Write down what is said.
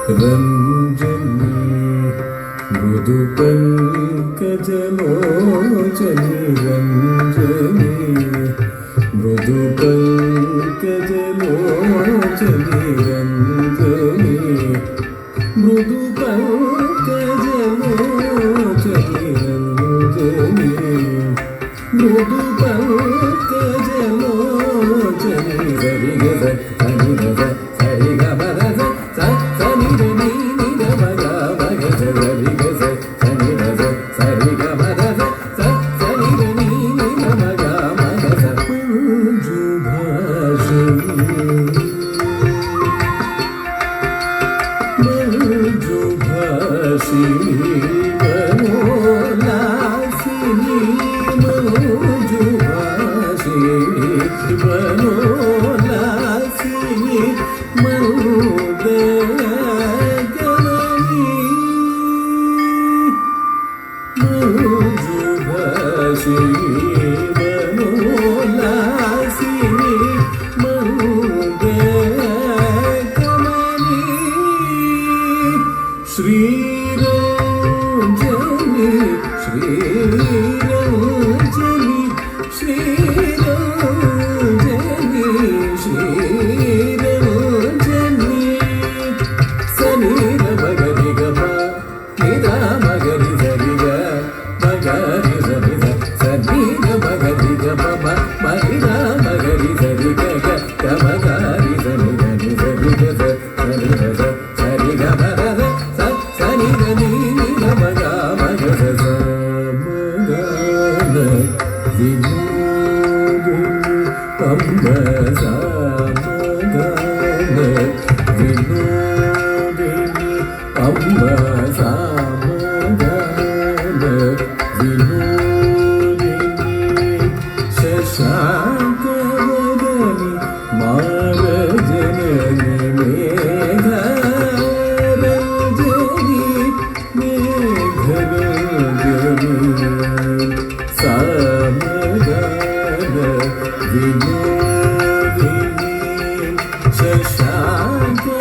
रञ्जनी मृदुपङ्कजलोचनी रञ्जनी मृदुपङ्कजलोचनी रञ्जनी मृदुपङ्कजलोचनी रञ्जनी मृदुपङ्कजलोचनी सरिगद सनिगद सरिगमद सनिधनि निगमग मगज सरिगद सनिगद सरिगमद सनिधनि निगमग मगज मंजुभाषिणी मनोलासिनी मंजुभाषिणी मनोलासिनी मौदगमनी मंजुभाषिणी मनोलासिनी मौदगमनी श्रीरञ्जनी श्रीरञ्जनी श्रीरञ्जनी श्रीरञ्जनी सनिध मगरि गम निध मगरि सरिग मगरि सनिध सनिध मगरि गम मनिध मगरि सरिग गमगरि सनिध निसरिग सनिध सरिग मगध सनिधनि निगमग मगध समगन विनोदिनी अम्ब समगन विनोदिनी अम्ब समगन विनोदिनी शशाङ्कवदनी मारजननी मेघरञ्जनी मेघरञ्जनी समगन विनोदिनी शशाङ्कवदनी